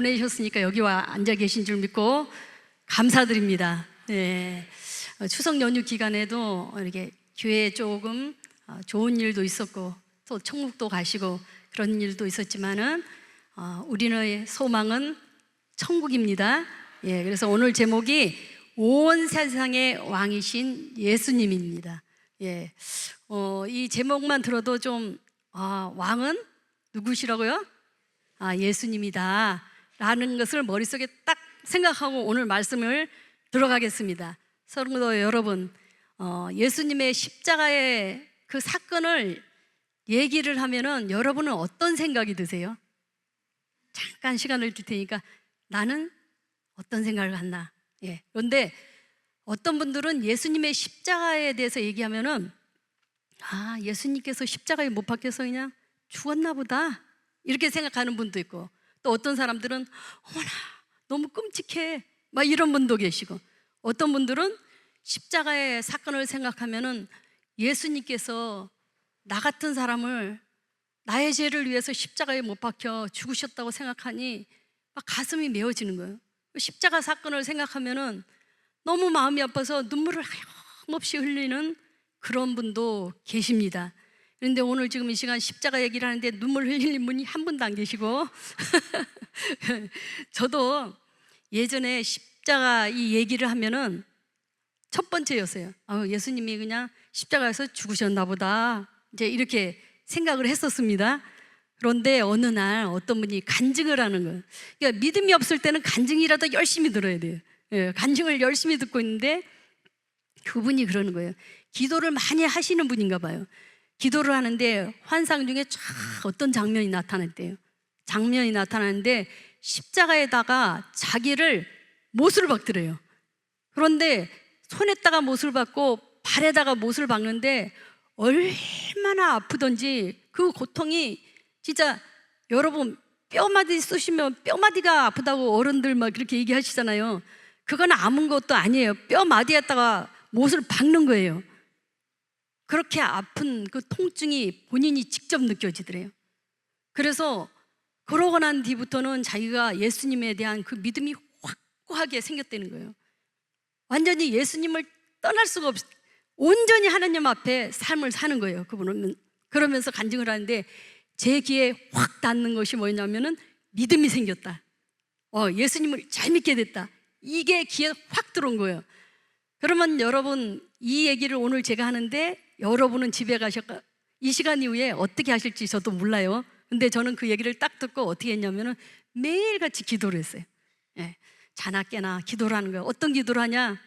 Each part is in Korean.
보내셨으니까 여기 와 앉아 계신 줄 믿고 감사드립니다. 네. 추석 연휴 기간에도 이렇게 교회에 조금 좋은 일도 있었고 또 천국도 가시고 그런 일도 있었지만은 우리의 소망은 천국입니다. 예, 그래서 오늘 제목이 온 세상의 왕이신 예수님입니다. 예, 이 제목만 들어도 좀 왕은 누구시라고요? 예수님이다 라는 것을 머릿속에 딱 생각하고 오늘 말씀을 들어가겠습니다. 성도 여러분, 예수님의 십자가의 그 사건을 얘기를 하면은 여러분은 어떤 생각이 드세요? 잠깐 시간을 줄 테니까 나는 어떤 생각을 한다. 예. 그런데 어떤 분들은 예수님의 십자가에 대해서 얘기하면은 예수님께서 십자가에 못 박혀서 그냥 죽었나 보다 이렇게 생각하는 분도 있고, 또 어떤 사람들은 어머나 너무 끔찍해 막 이런 분도 계시고, 어떤 분들은 십자가의 사건을 생각하면은 예수님께서 나 같은 사람을 나의 죄를 위해서 십자가에 못 박혀 죽으셨다고 생각하니 막 가슴이 메어지는 거예요. 십자가 사건을 생각하면은 너무 마음이 아파서 눈물을 하염없이 흘리는 그런 분도 계십니다. 그런데 오늘 지금 이 시간 십자가 얘기를 하는데 눈물 흘리는 분이 한 분도 안 계시고 저도 예전에 십자가 이 얘기를 하면은 첫 번째였어요. 예수님이 그냥 십자가에서 죽으셨나 보다 이제 이렇게 생각을 했었습니다. 그런데 어느 날 어떤 분이 간증을 하는 거예요. 그러니까 믿음이 없을 때는 간증이라도 열심히 들어야 돼요. 예, 간증을 열심히 듣고 있는데 그분이 그러는 거예요. 기도를 많이 하시는 분인가 봐요. 기도를 하는데 환상 중에 쫙 어떤 장면이 나타났대요. 장면이 나타나는데 십자가에다가 자기를 못을 박더래요. 그런데 손에다가 못을 박고 발에다가 못을 박는데 얼마나 아프던지 그 고통이 진짜, 여러분 뼈마디 쑤시면 뼈마디가 아프다고 어른들 막 그렇게 얘기하시잖아요. 그건 아무것도 아니에요. 뼈마디에다가 못을 박는 거예요. 그렇게 아픈 그 통증이 본인이 직접 느껴지더래요. 그래서 그러고 난 뒤부터는 자기가 예수님에 대한 그 믿음이 확고하게 생겼다는 거예요. 완전히 예수님을 떠날 수가 없, 온전히 하나님 앞에 삶을 사는 거예요. 그분은 그러면서 간증을 하는데 제 귀에 확 닿는 것이 뭐냐면은 믿음이 생겼다. 예수님을 잘 믿게 됐다. 이게 귀에 확 들어온 거예요. 그러면 여러분, 이 얘기를 오늘 제가 하는데 여러분은 집에 가셔서 이 시간 이후에 어떻게 하실지 저도 몰라요. 근데 저는 그 얘기를 딱 듣고 어떻게 했냐면은 매일같이 기도를 했어요. 예, 자나 깨나 기도를 하는 거예요. 어떤 기도를 하냐?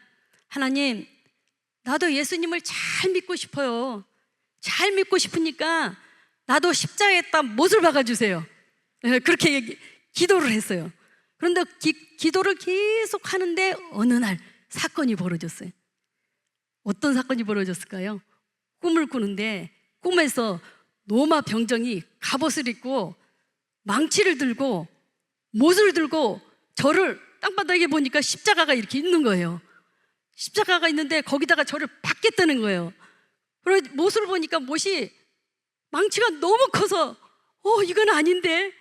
하나님, 나도 예수님을 잘 믿고 싶어요. 잘 믿고 싶으니까 나도 십자가에다 못을 박아주세요. 예, 그렇게 기도를 했어요. 그런데 기도를 계속 하는데 어느 날 사건이 벌어졌어요. 어떤 사건이 벌어졌을까요? 꿈을 꾸는데 꿈에서 노마 병정이 갑옷을 입고 망치를 들고 못을 들고 저를 땅바닥에 보니까 십자가가 이렇게 있는 거예요. 십자가가 있는데 거기다가 저를 박겠다는 거예요. 그리고 못을 보니까 못이 망치가 너무 커서 이건 아닌데.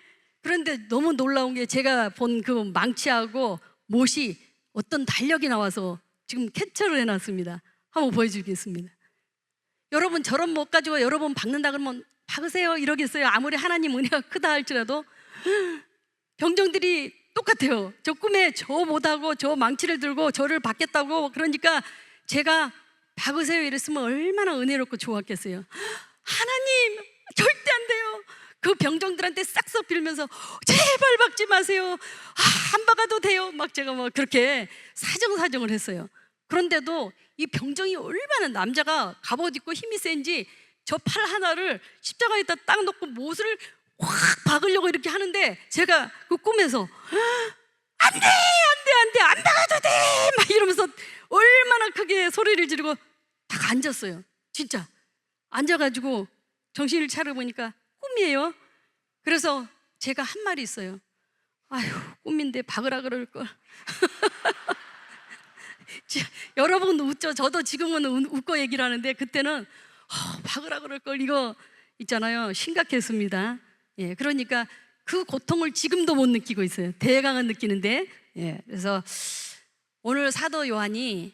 그런데 너무 놀라운 게 제가 본 그 망치하고 못이 어떤 달력이 나와서 지금 캡처를 해놨습니다. 한번 보여주겠습니다. 여러분, 저런 못 가지고 여러분 박는다 그러면 박으세요 이러겠어요? 아무리 하나님 은혜가 크다 할지라도. 병정들이 똑같아요. 저 꿈에 저 못하고 저 망치를 들고 저를 박겠다고 그러니까 제가 박으세요 이랬으면 얼마나 은혜롭고 좋았겠어요. 하나님, 절대 안 돼요. 그 병정들한테 싹싹 빌면서 제발 박지 마세요. 안 박아도 돼요. 막 제가 막 그렇게 사정을 했어요. 그런데도 이 병정이 얼마나, 남자가 갑옷 입고 힘이 센지 저 팔 하나를 십자가에다 딱 놓고 못을 확 박으려고 이렇게 하는데 제가 그 꿈에서 안 돼, 안 박아도 돼 막 이러면서 얼마나 크게 소리를 지르고 딱 앉았어요. 진짜 앉아가지고 정신을 차려보니까 꿈이에요. 그래서 제가 한 말이 있어요. 아휴, 꿈인데 박으라 그럴 걸. 여러분 웃죠? 저도 지금은 웃고 얘기를 하는데 그때는 박으라 그럴 걸, 이거 있잖아요. 심각했습니다. 예, 그러니까 그 고통을 지금도 못 느끼고 있어요. 대강은 느끼는데. 예, 그래서 오늘 사도 요한이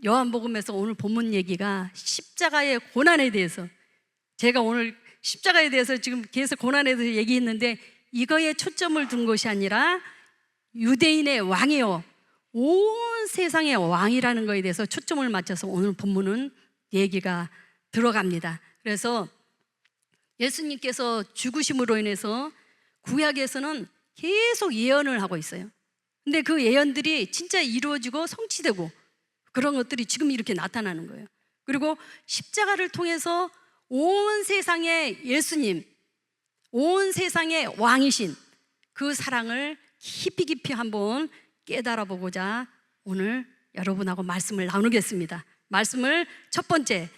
요한복음에서 오늘 본문 얘기가 십자가의 고난에 대해서, 제가 오늘 십자가에 대해서 지금 계속 고난에 대해서 얘기했는데 이거에 초점을 둔 것이 아니라 유대인의 왕이요, 온 세상의 왕이라는 것에 대해서 초점을 맞춰서 오늘 본문은 얘기가 들어갑니다. 그래서 예수님께서 죽으심으로 인해서 구약에서는 계속 예언을 하고 있어요. 근데 그 예언들이 진짜 이루어지고 성취되고 그런 것들이 지금 이렇게 나타나는 거예요. 그리고 십자가를 통해서 온 세상의 예수님, 온 세상의 왕이신 그 사랑을 깊이 깊이 한번 깨달아 보고자 오늘 여러분하고 말씀을 나누겠습니다. 말씀을 첫 번째,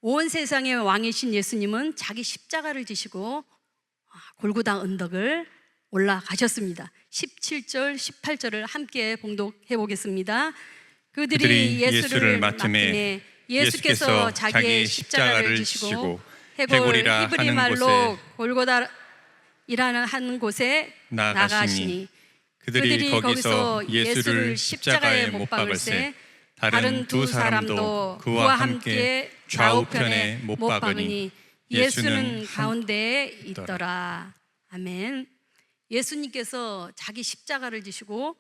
온 세상의 왕이신 예수님은 자기 십자가를 지시고 골고다 언덕을 올라가셨습니다. 17절, 18절을 함께 봉독해 보겠습니다. 그들이 예수를 맡음에 예수께서 자기의 십자가를 지시고 해골 히브리 말로 골고다이라는 한 곳에 나가시니 그들이 거기서 예수를 십자가에 못 박을새 다른 두 사람도 그와 함께 좌우편에 못 박으니 예수는 가운데에 있더라. 아멘. 예수님께서 자기 십자가를 지시고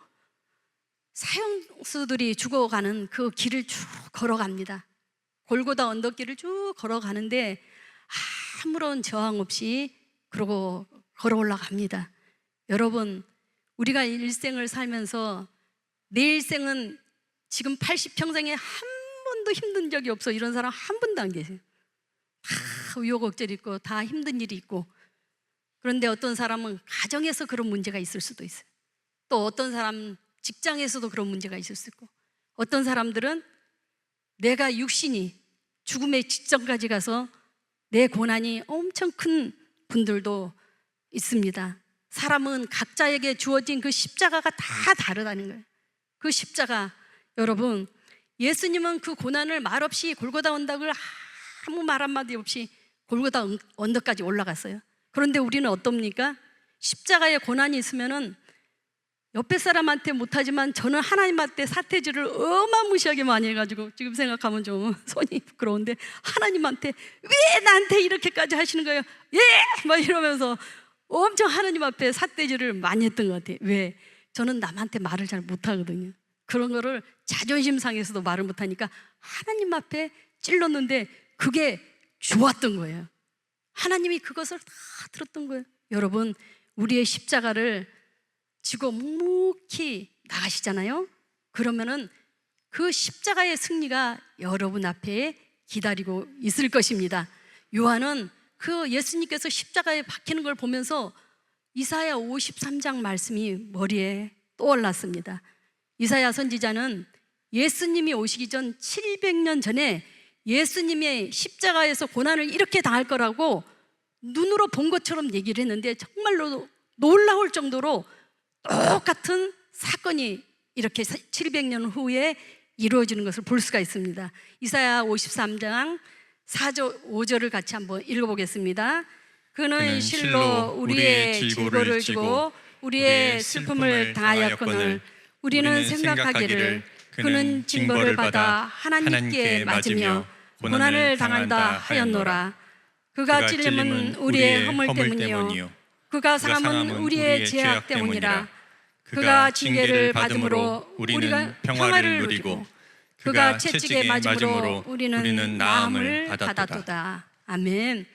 사형수들이 죽어가는 그 길을 쭉 걸어갑니다. 골고다 언덕길을 쭉 걸어가는데 아무런 저항 없이 그러고 걸어 올라갑니다. 여러분, 우리가 일생을 살면서 내 일생은 지금 80평생에 한 번도 힘든 적이 없어, 이런 사람 한 분도 안 계세요. 다 우여곡절이 있고 다 힘든 일이 있고. 그런데 어떤 사람은 가정에서 그런 문제가 있을 수도 있어요. 또 어떤 사람 직장에서도 그런 문제가 있을 수 있고, 어떤 사람들은 내가 육신이 죽음의 직전까지 가서 내 고난이 엄청 큰 분들도 있습니다. 사람은 각자에게 주어진 그 십자가가 다 다르다는 거예요. 그 십자가, 여러분, 예수님은 그 고난을 말없이 골고다 언덕을 아무 말 한마디 없이 골고다 언덕까지 올라갔어요. 그런데 우리는 어떻습니까? 십자가에 고난이 있으면은 옆에 사람한테 못하지만 저는 하나님한테 사태질을 어마무시하게 많이 해가지고 지금 생각하면 좀 손이 부끄러운데, 하나님한테 왜 나한테 이렇게까지 하시는 거예요? 예! 막 이러면서 엄청 하나님 앞에 삿대질을 많이 했던 것 같아요. 왜? 저는 남한테 말을 잘 못하거든요. 그런 거를 자존심 상해서도 말을 못하니까 하나님 앞에 찔렀는데 그게 좋았던 거예요. 하나님이 그것을 다 들었던 거예요. 여러분, 우리의 십자가를 지고 묵묵히 나가시잖아요. 그러면은 그 십자가의 승리가 여러분 앞에 기다리고 있을 것입니다. 요한은 그 예수님께서 십자가에 박히는 걸 보면서 이사야 53장 말씀이 머리에 떠올랐습니다. 이사야 선지자는 예수님이 오시기 전 700년 전에 예수님의 십자가에서 고난을 이렇게 당할 거라고 눈으로 본 것처럼 얘기를 했는데 정말로 놀라울 정도로 똑같은 사건이 이렇게 700년 후에 이루어지는 것을 볼 수가 있습니다. 이사야 53장 4절 5절을 같이 한번 읽어보겠습니다. 그는 실로 우리의 질고를 지고 우리의 슬픔을 당하였거늘 우리는 생각하기를 그는 징벌을 받아 하나님께 맞으며 고난을 당한다 하였노라. 그가 찔림은 우리의 허물 때문이요 그가 상함은 우리의 죄악 때문이라. 그가 징계를 받음으로 우리가 평화를 누리고 그가 채찍에 맞음으로 우리는 나음을 받았도다. 아멘.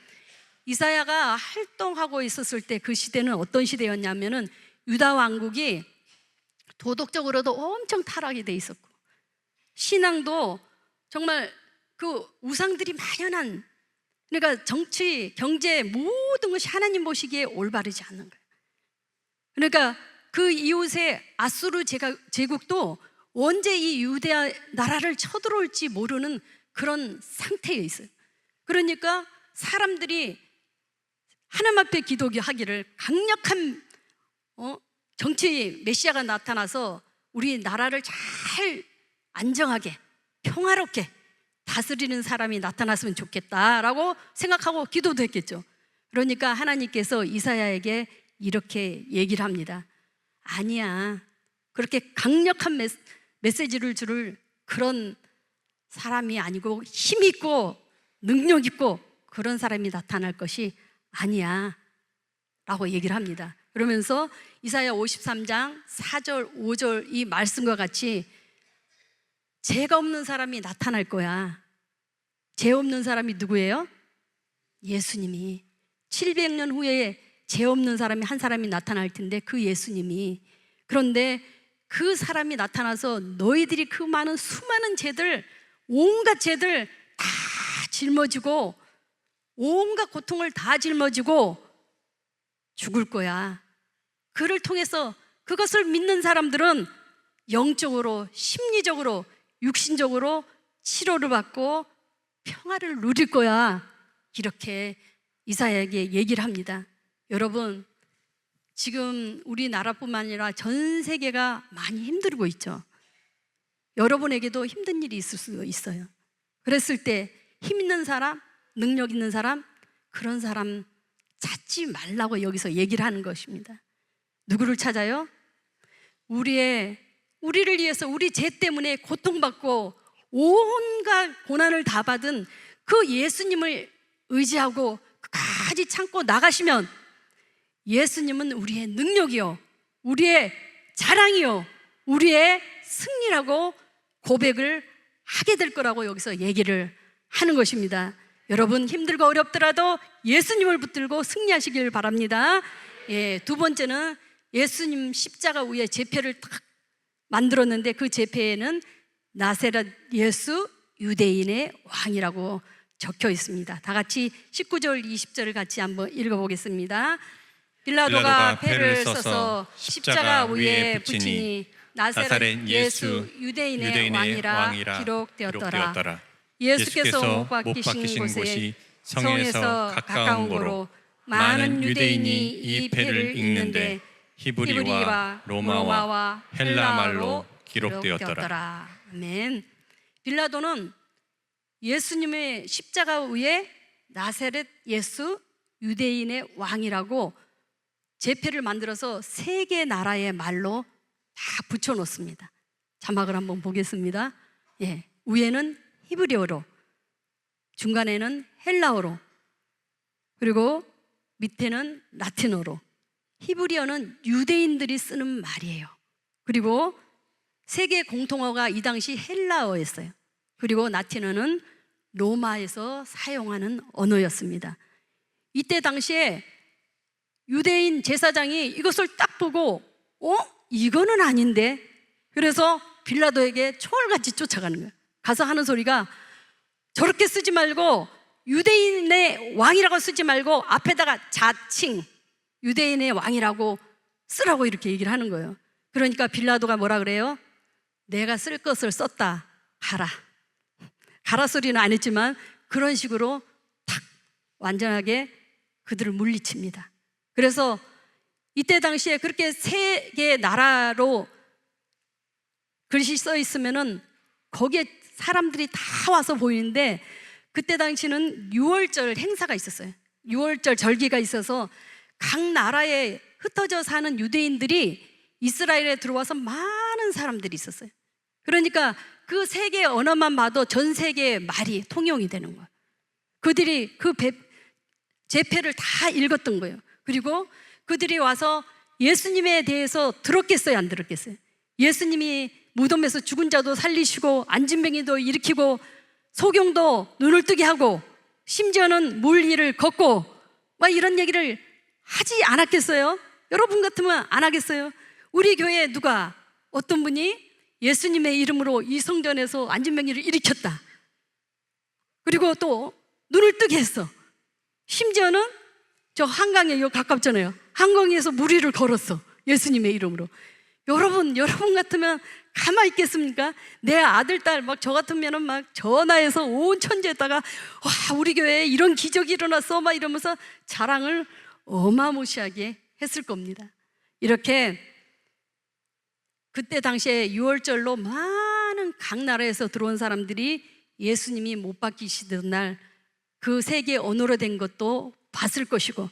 이사야가 활동하고 있었을 때 그 시대는 어떤 시대였냐면은 유다 왕국이 도덕적으로도 엄청 타락이 돼 있었고 신앙도 정말 그 우상들이 만연한, 그러니까 정치, 경제 모든 것이 하나님 보시기에 올바르지 않는 거예요. 그러니까 그 이웃의 아수르 제국도 언제 이 유대 나라를 쳐들어올지 모르는 그런 상태에 있어요. 그러니까 사람들이 하나님 앞에 기도하기를 강력한 정치 메시아가 나타나서 우리 나라를 잘 안정하게 평화롭게 다스리는 사람이 나타났으면 좋겠다라고 생각하고 기도도 했겠죠. 그러니까 하나님께서 이사야에게 이렇게 얘기를 합니다. 아니야, 그렇게 강력한 메시지를 줄 그런 사람이 아니고 힘 있고 능력 있고 그런 사람이 나타날 것이 아니야 라고 얘기를 합니다. 그러면서 이사야 53장 4절 5절 이 말씀과 같이 죄가 없는 사람이 나타날 거야. 죄 없는 사람이 누구예요? 예수님이. 700년 후에 죄 없는 사람이 한 사람이 나타날 텐데 그 예수님이. 그런데 그 사람이 나타나서 너희들이 그 많은 수많은 죄들, 온갖 죄들 다 짊어지고 온갖 고통을 다 짊어지고 죽을 거야. 그를 통해서 그것을 믿는 사람들은 영적으로, 심리적으로, 육신적으로 치료를 받고 평화를 누릴 거야. 이렇게 이사야에게 얘기를 합니다. 여러분, 지금 우리나라뿐만 아니라 전 세계가 많이 힘들고 있죠. 여러분에게도 힘든 일이 있을 수 있어요. 그랬을 때 힘 있는 사람, 능력 있는 사람, 그런 사람 찾지 말라고 여기서 얘기를 하는 것입니다. 누구를 찾아요? 우리를 위해서 우리 죄 때문에 고통받고 온갖 고난을 다 받은 그 예수님을 의지하고 끝까지 참고 나가시면 예수님은 우리의 능력이요, 우리의 자랑이요, 우리의 승리라고 고백을 하게 될 거라고 여기서 얘기를 하는 것입니다. 여러분, 힘들고 어렵더라도 예수님을 붙들고 승리하시길 바랍니다. 두 번째는 예수님 십자가 위에 제패를 딱 만들었는데 그 제패에는 나세렛 예수 유대인의 왕이라고 적혀 있습니다. 다 같이 19절 20절을 같이 한번 읽어보겠습니다. 빌라도가 패를 써서 십자가 위에 붙이니 나사렛 예수 유대인의 왕이라 기록되었더라. 예수께서 못 박히신 곳에 성에서 가까운 곳으로 많은 유대인이 이 패를 읽는데 히브리와 로마와 헬라말로 기록되었더라. 아멘. 빌라도는 예수님의 십자가 위에 나사렛 예수 유대인의 왕이라고 제패를 만들어서 세 개 나라의 말로 다 붙여놓습니다. 자막을 한번 보겠습니다. 위에는 히브리어로, 중간에는 헬라어로, 그리고 밑에는 라틴어로. 히브리어는 유대인들이 쓰는 말이에요. 그리고 세계 공통어가 이 당시 헬라어였어요. 그리고 라틴어는 로마에서 사용하는 언어였습니다. 이때 당시에 유대인 제사장이 이것을 딱 보고 이거는 아닌데, 그래서 빌라도에게 총알같이 쫓아가는 거예요. 가서 하는 소리가 저렇게 쓰지 말고 유대인의 왕이라고 쓰지 말고 앞에다가 자칭 유대인의 왕이라고 쓰라고 이렇게 얘기를 하는 거예요. 그러니까 빌라도가 뭐라 그래요? 내가 쓸 것을 썼다, 가라 소리는 안 했지만 그런 식으로 탁 완전하게 그들을 물리칩니다. 그래서 이때 당시에 그렇게 세 개의 나라로 글씨 써 있으면은 거기에 사람들이 다 와서 보이는데, 그때 당시는 6월절 행사가 있었어요. 6월절 절기가 있어서 각 나라에 흩어져 사는 유대인들이 이스라엘에 들어와서 많은 사람들이 있었어요. 그러니까 그 세 개의 언어만 봐도 전 세계의 말이 통용이 되는 거예요. 그들이 그 제패를 다 읽었던 거예요. 그리고 그들이 와서 예수님에 대해서 들었겠어요, 안 들었겠어요? 예수님이 무덤에서 죽은 자도 살리시고 안진뱅이도 일으키고 소경도 눈을 뜨게 하고 심지어는 물 위를 걷고 막 이런 얘기를 하지 않았겠어요? 여러분 같으면 안 하겠어요? 우리 교회에 누가, 어떤 분이 예수님의 이름으로 이 성전에서 안진뱅이를 일으켰다, 그리고 또 눈을 뜨게 했어. 심지어는 저 한강에 여기 가깝잖아요. 한강에서 물 위를 걸었어, 예수님의 이름으로. 여러분 같으면 가만히 있겠습니까? 내 아들, 딸 막 저 같으면은 막 전화해서 온 천지에다가 와, 우리 교회에 이런 기적이 일어났어 막 이러면서 자랑을 어마무시하게 했을 겁니다. 이렇게 그때 당시에 6월절로 많은 각 나라에서 들어온 사람들이 예수님이 못 박히시던 날 그 세계 언어로 된 것도 봤을 것이고,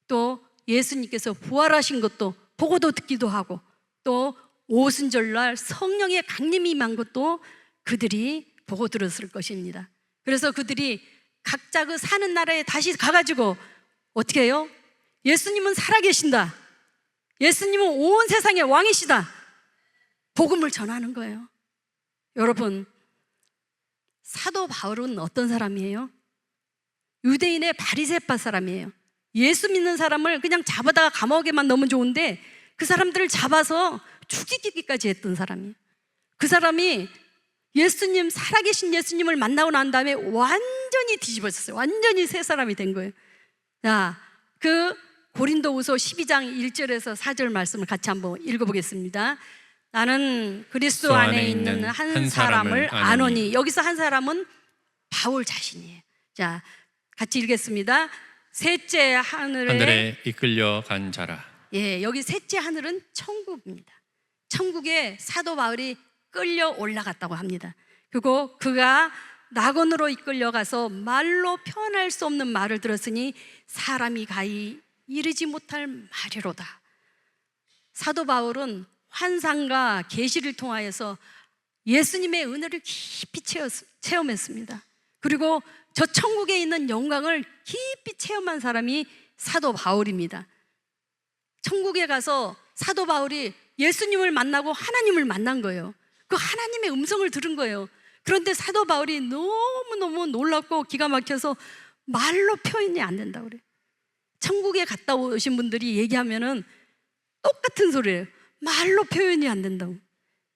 또 예수님께서 부활하신 것도 보고도 듣기도 하고, 또 오순절날 성령의 강림이 임한 것도 그들이 보고 들었을 것입니다. 그래서 그들이 각자 그 사는 나라에 다시 가가지고 어떻게 해요? 예수님은 살아계신다, 예수님은 온 세상의 왕이시다, 복음을 전하는 거예요. 여러분, 사도 바울은 어떤 사람이에요? 유대인의 바리새파 사람이에요. 예수 믿는 사람을 그냥 잡아다가 감옥에만 넣으면 좋은데 그 사람들을 잡아서 죽이기까지 했던 사람이에요. 그 사람이 예수님, 살아계신 예수님을 만나고 난 다음에 완전히 뒤집어졌어요. 완전히 새 사람이 된 거예요. 자, 그 고린도후서 12장 1절에서 4절 말씀을 같이 한번 읽어보겠습니다. 나는 그리스도 안에 있는 한 사람을 아노니. 여기서 한 사람은 바울 자신이에요. 자, 같이 읽겠습니다. 셋째 하늘에 이끌려 간 자라. 예, 여기 셋째 하늘은 천국입니다. 천국에 사도 바울이 끌려 올라갔다고 합니다. 그리고 그가 낙원으로 이끌려가서 말로 표현할 수 없는 말을 들었으니 사람이 가히 이르지 못할 말이로다. 사도 바울은 환상과 계시를 통하여서 예수님의 은혜를 깊이 체험했습니다. 그리고 저 천국에 있는 영광을 깊이 체험한 사람이 사도 바울입니다. 천국에 가서 사도 바울이 예수님을 만나고 하나님을 만난 거예요. 그 하나님의 음성을 들은 거예요. 그런데 사도 바울이 너무너무 놀랍고 기가 막혀서 말로 표현이 안 된다고 그래요. 천국에 갔다 오신 분들이 얘기하면은 똑같은 소리예요. 말로 표현이 안 된다고.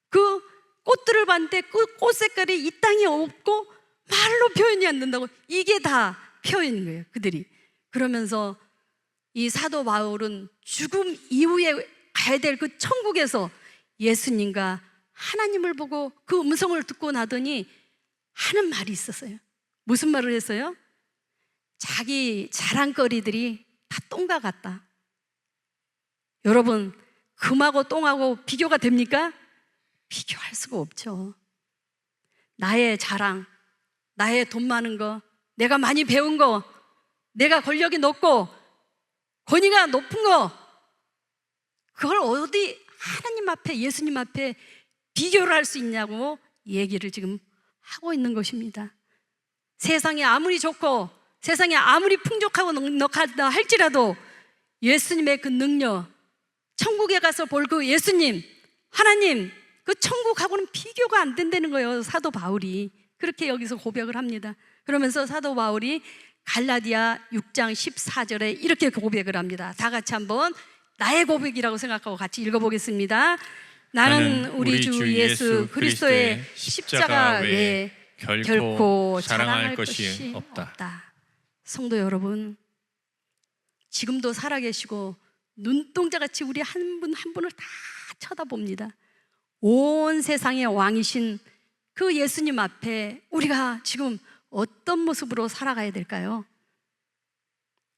그 꽃들을 봤는데 그 꽃 색깔이 이 땅에 없고 말로 표현이 안 된다고. 이게 다 표현인 거예요, 그들이. 그러면서 이 사도 바울은 죽음 이후에 가야 될 그 천국에서 예수님과 하나님을 보고 그 음성을 듣고 나더니 하는 말이 있었어요. 무슨 말을 했어요? 자기 자랑거리들이 다 똥과 같다. 여러분, 금하고 똥하고 비교가 됩니까? 비교할 수가 없죠. 나의 자랑, 나의 돈 많은 거, 내가 많이 배운 거, 내가 권력이 높고 권위가 높은 거, 그걸 어디 하나님 앞에, 예수님 앞에 비교를 할 수 있냐고 얘기를 지금 하고 있는 것입니다. 세상이 아무리 좋고 세상이 아무리 풍족하고 넉넉하다 할지라도 예수님의 그 능력, 천국에 가서 볼 그 예수님, 하나님, 그 천국하고는 비교가 안 된다는 거예요. 사도 바울이 그렇게 여기서 고백을 합니다. 그러면서 사도 바울이 갈라디아 6장 14절에 이렇게 고백을 합니다. 다 같이 한번 나의 고백이라고 생각하고 같이 읽어보겠습니다. 나는 우리 주 예수 그리스도의 십자가 외에 결코 자랑할 것이 없다. 성도 여러분, 지금도 살아계시고 눈동자같이 우리 한 분 한 분을 다 쳐다봅니다. 온 세상의 왕이신 그 예수님 앞에 우리가 지금 어떤 모습으로 살아가야 될까요?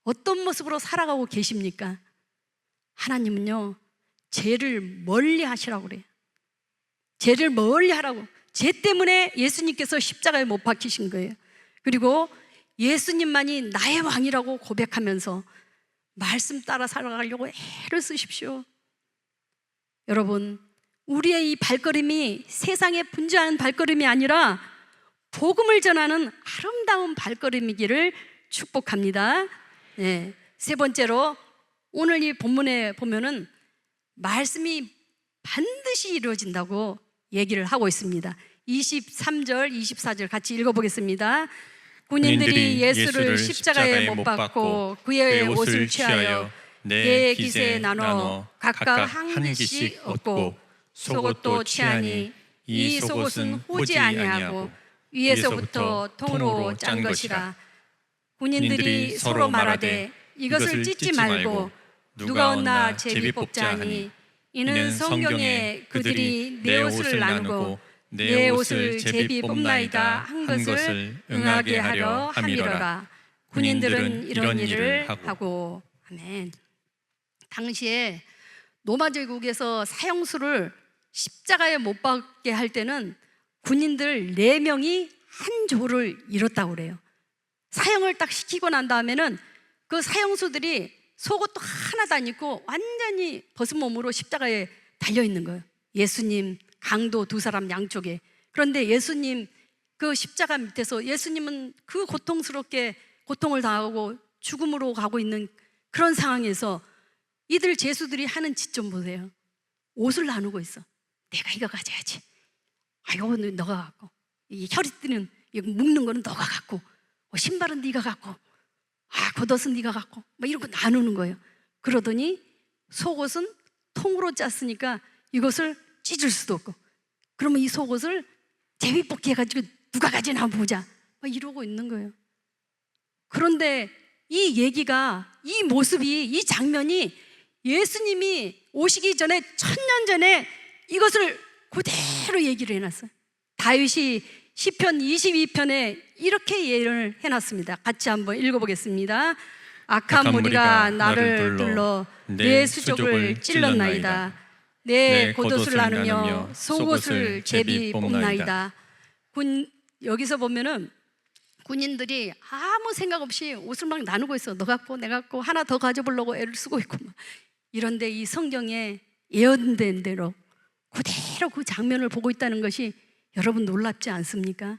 어떤 모습으로 살아가고 계십니까? 하나님은요, 죄를 멀리 하시라고 그래요. 죄를 멀리 하라고. 죄 때문에 예수님께서 십자가에 못 박히신 거예요. 그리고 예수님만이 나의 왕이라고 고백하면서 말씀 따라 살아가려고 애를 쓰십시오. 여러분, 우리의 이 발걸음이 세상에 분주한 발걸음이 아니라 복음을 전하는 아름다운 발걸음이기를 축복합니다. 네. 세 번째로 오늘 이 본문에 보면은 말씀이 반드시 이루어진다고 얘기를 하고 있습니다. 23절, 24절 같이 읽어보겠습니다. 군인들이 예수를 십자가에 못 박고 그의 옷을 취하여 네 깃에 나눠 각각 한 깃씩 얻고 속옷도 취하니 이 속옷은 호지 아니하고 위에서부터 통으로 짠 것이라. 군인들이 서로 말하되 이것을 찢지 말고 누가 얻나 제비 뽑자 하니 이는 성경에 그들이 내 옷을 나누고 내 옷을 제비 뽑나이다 한 것을 응하게 하려 함이로라. 군인들은 이런 일을 하고. 아멘. 당시에 로마 제국에서 사형수를 십자가에 못 박게 할 때는 군인들 4명이 한 조를 이뤘다고 그래요. 사형을 딱 시키고 난 다음에는 그 사형수들이 속옷도 하나도 안 입고 완전히 벗은 몸으로 십자가에 달려 있는 거예요. 예수님, 강도 두 사람 양쪽에. 그런데 예수님 그 십자가 밑에서 예수님은 그 고통스럽게 고통을 당하고 죽음으로 가고 있는 그런 상황에서 이들 제수들이 하는 짓 좀 보세요. 옷을 나누고 있어. 내가 이거 가져야지. 아, 이거는 너가 갖고, 이 허리띠는 이거 묶는 거는 너가 갖고, 신발은 네가 갖고, 아, 겉옷은 네가 갖고, 막 이런 거 나누는 거예요. 그러더니 속옷은 통으로 짰으니까 이것을 찢을 수도 없고, 그러면 이 속옷을 제비뽑기 해가지고 누가 가지나 보자, 막 이러고 있는 거예요. 그런데 이 얘기가, 이 모습이, 이 장면이 예수님이 오시기 전에 1000년 전에 이것을 그대로 얘기를 해놨어요. 다윗이 시편 22편에 이렇게 예언을 해놨습니다. 같이 한번 읽어보겠습니다. 악한 무리가 나를 둘러 내 수족을 찔렀나이다. 내 겉옷을 나누며 속옷을 제비 뽑나이다. 여기서 보면은 군인들이 아무 생각 없이 옷을 막 나누고 있어. 너 갖고 내가 갖고 하나 더 가져보려고 애를 쓰고 있고 막. 이런데 이 성경에 예언된 대로 그대로 그 장면을 보고 있다는 것이 여러분 놀랍지 않습니까?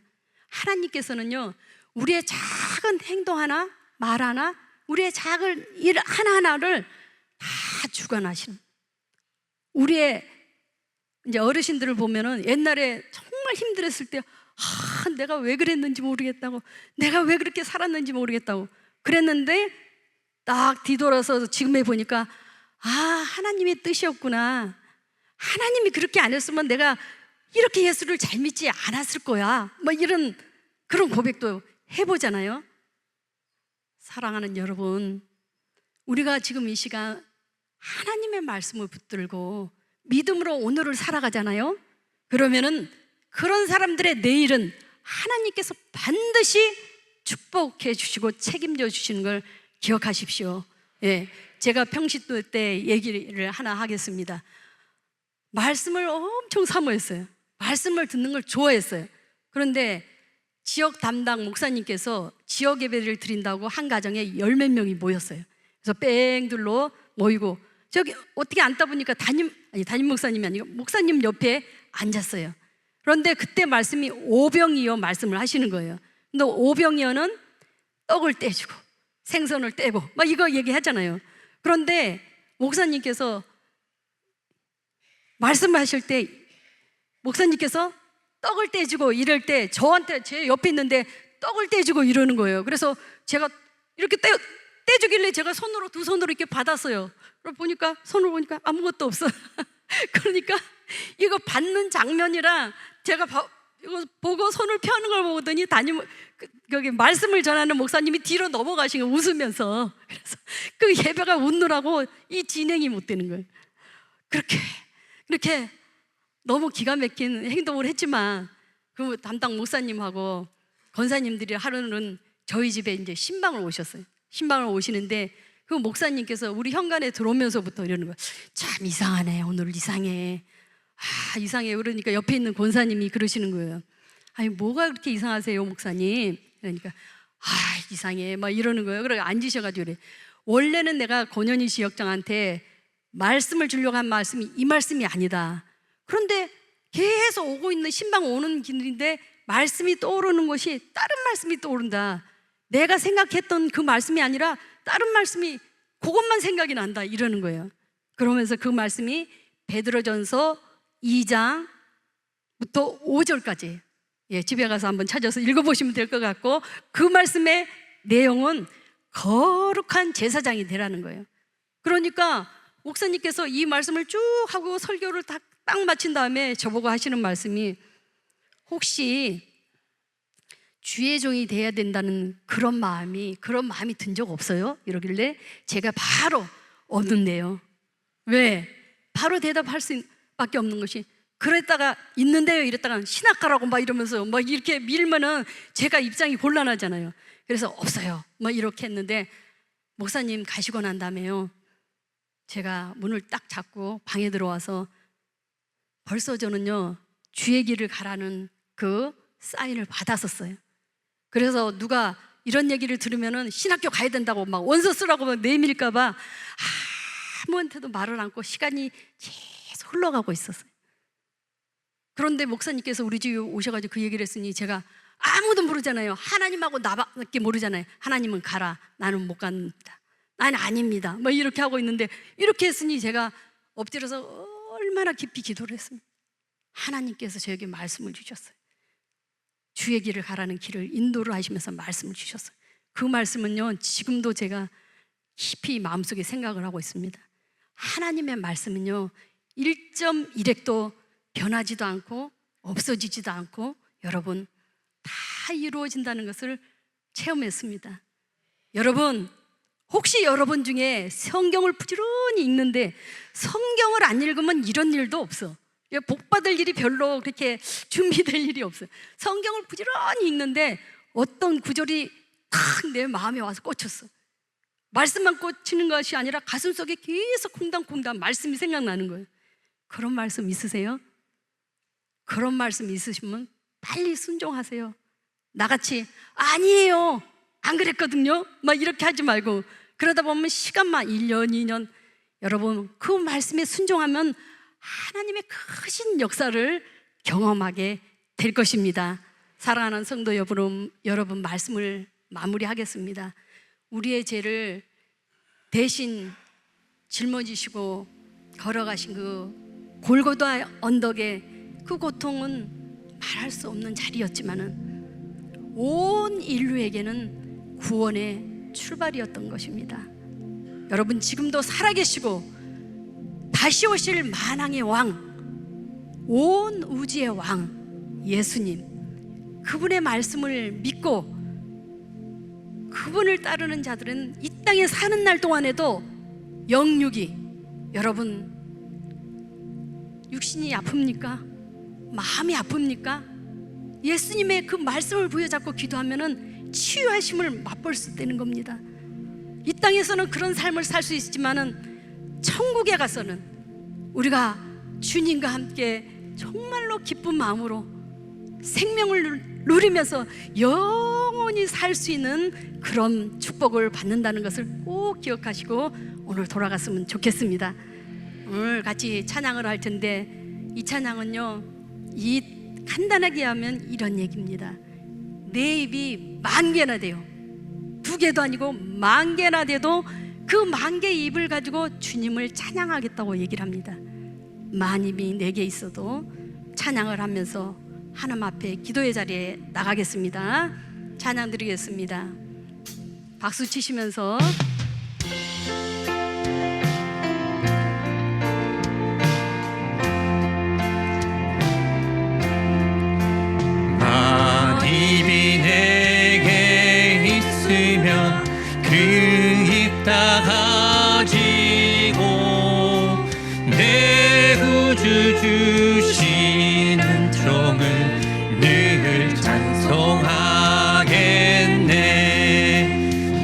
하나님께서는요, 우리의 작은 행동 하나, 말 하나, 우리의 작은 일 하나하나를 다 주관하시는, 우리의 이제 어르신들을 보면은 옛날에 정말 힘들었을 때 내가 왜 그랬는지 모르겠다고, 내가 왜 그렇게 살았는지 모르겠다고 그랬는데 딱 뒤돌아서 지금에 보니까 하나님의 뜻이었구나. 하나님이 그렇게 안 했으면 내가 이렇게 예수를 잘 믿지 않았을 거야. 뭐 이런 그런 고백도 해보잖아요. 사랑하는 여러분, 우리가 지금 이 시간 하나님의 말씀을 붙들고 믿음으로 오늘을 살아가잖아요. 그러면은 그런 사람들의 내일은 하나님께서 반드시 축복해 주시고 책임져 주시는 걸 기억하십시오. 예, 제가 평신도 때 얘기를 하나 하겠습니다. 말씀을 엄청 사모했어요. 말씀을 듣는 걸 좋아했어요. 그런데 지역 담당 목사님께서 지역 예배를 드린다고 한 가정에 10몇 명이 모였어요. 그래서 뺑둘러 모이고 저기 어떻게 앉다 보니까 담임 목사님이 아니고 목사님 옆에 앉았어요. 그런데 그때 말씀이 오병이어 말씀을 하시는 거예요. 근데 오병이어는 떡을 떼주고 생선을 떼고 막 이거 얘기하잖아요. 그런데 목사님께서 말씀하실 때 목사님께서 떡을 떼주고 이럴 때 저한테 제 옆에 있는데 떡을 떼주고 이러는 거예요. 그래서 제가 이렇게 떼주길래 제가 두 손으로 이렇게 받았어요. 그러고 보니까 손을 보니까 아무것도 없어. 그러니까 이거 받는 장면이라 제가 이거 보고 손을 펴는 걸 보더니 여기 말씀을 전하는 목사님이 뒤로 넘어가신 거예요. 웃으면서. 그래서 그 예배가 웃느라고 이 진행이 못 되는 거예요. 그렇게 너무 기가 막힌 행동을 했지만 그 담당 목사님하고 권사님들이 하루는 저희 집에 이제 신방을 오셨어요. 신방을 오시는데 그 목사님께서 우리 현관에 들어오면서부터 이러는 거예요. 참 이상하네, 오늘 이상해. 이상해. 그러니까 옆에 있는 권사님이 그러시는 거예요. 아니 뭐가 그렇게 이상하세요 목사님? 그러니까 이상해 막 이러는 거예요. 그래서 앉으셔가지고 그래. 원래는 내가 권현희 지역장한테 말씀을 주려고 한 말씀이 이 말씀이 아니다. 그런데 계속 오고 있는 신방 오는 길인데 말씀이 떠오르는 것이 다른 말씀이 떠오른다. 내가 생각했던 그 말씀이 아니라 다른 말씀이 그것만 생각이 난다 이러는 거예요. 그러면서 그 말씀이 베드로전서 2장부터 5절까지 집에 가서 한번 찾아서 읽어보시면 될 것 같고 그 말씀의 내용은 거룩한 제사장이 되라는 거예요. 그러니까 목사님께서 이 말씀을 쭉 하고 설교를 딱 마친 다음에 저보고 하시는 말씀이 혹시 주의 종이 돼야 된다는 그런 마음이 든 적 없어요? 이러길래 제가 바로 없는데요. 왜? 바로 대답할 수밖에 없는 것이 그랬다가 있는데요 이랬다가 신학가라고 막 이러면서 막 이렇게 밀면은 제가 입장이 곤란하잖아요. 그래서 없어요 막 이렇게 했는데 목사님 가시고 난 다음에요 제가 문을 딱 잡고 방에 들어와서 벌써 저는요 주의 길을 가라는 그 사인을 받았었어요. 그래서 누가 이런 얘기를 들으면은 신학교 가야 된다고 막 원서 쓰라고 막 내밀까봐 아무한테도 말을 않고 시간이 계속 흘러가고 있었어요. 그런데 목사님께서 우리 집에 오셔가지고 그 얘기를 했으니 제가 아무도 모르잖아요. 하나님하고 나밖에 모르잖아요. 하나님은 가라, 나는 못 갑니다, 나는 아닙니다, 뭐 이렇게 하고 있는데, 이렇게 했으니 제가 엎드려서 얼마나 깊이 기도를 했습니다. 하나님께서 저에게 말씀을 주셨어요. 주의 길을 가라는 길을 인도를 하시면서 말씀을 주셨어요. 그 말씀은요, 지금도 제가 깊이 마음속에 생각을 하고 있습니다. 하나님의 말씀은요 1.1핵도 변하지도 않고 없어지지도 않고 여러분 다 이루어진다는 것을 체험했습니다. 여러분, 혹시 여러분 중에 성경을 부지런히 읽는데 성경을 안 읽으면 이런 일도 없어. 복 받을 일이 별로 그렇게 준비될 일이 없어요. 성경을 부지런히 읽는데 어떤 구절이 탁 내 마음에 와서 꽂혔어. 말씀만 꽂히는 것이 아니라 가슴속에 계속 콩당콩당 말씀이 생각나는 거예요. 그런 말씀 있으세요? 그런 말씀 있으시면 빨리 순종하세요. 나같이 아니에요, 안 그랬거든요, 막 이렇게 하지 말고, 그러다 보면 시간만 1년 2년 여러분 그 말씀에 순종하면 하나님의 크신 역사를 경험하게 될 것입니다. 사랑하는 성도 여러분, 말씀을 마무리하겠습니다. 우리의 죄를 대신 짊어지시고 걸어가신 그 골고다 언덕의 그 고통은 말할 수 없는 자리였지만은 온 인류에게는 구원의 출발이었던 것입니다. 여러분, 지금도 살아계시고 다시 오실 만왕의 왕, 온 우주의 왕 예수님, 그분의 말씀을 믿고 그분을 따르는 자들은 이 땅에 사는 날 동안에도 영육이, 여러분 육신이 아픕니까? 마음이 아픕니까? 예수님의 그 말씀을 부여잡고 기도하면은 치유하심을 맛볼 수 있다는 겁니다. 이 땅에서는 그런 삶을 살 수 있지만은 천국에 가서는 우리가 주님과 함께 정말로 기쁜 마음으로 생명을 누리면서 영원히 살 수 있는 그런 축복을 받는다는 것을 꼭 기억하시고 오늘 돌아갔으면 좋겠습니다. 오늘 같이 찬양을 할 텐데 이 찬양은요, 간단하게 하면 이런 얘기입니다. 내 입이 10,000개나 돼요. 2개도 아니고 10,000개나 돼도 그 10,000개 입을 가지고 주님을 찬양하겠다고 얘기를 합니다. 만입이 4개 있어도 찬양을 하면서 하나님 앞에 기도의 자리에 나가겠습니다. 찬양 드리겠습니다. 박수 치시면서 만입이 내게 있으면 그 입 다 가지고 내 구주 주시는 종을 늘 찬송하겠네.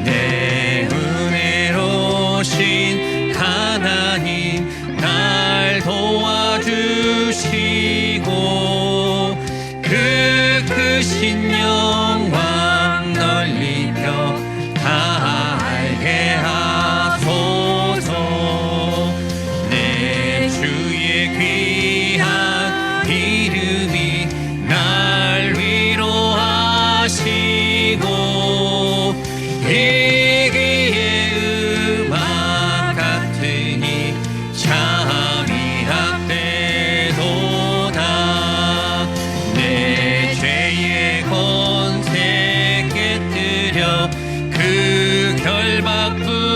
내 은혜로신 하나님 날 도와주시고 그 크신 영광 널리며 다 알게 하소서. 내 주의 귀한 이름이 날 위로하시고 이기의 음악 같으니 참이 합되도다. 내 죄의 권세 깨뜨려 그 결박부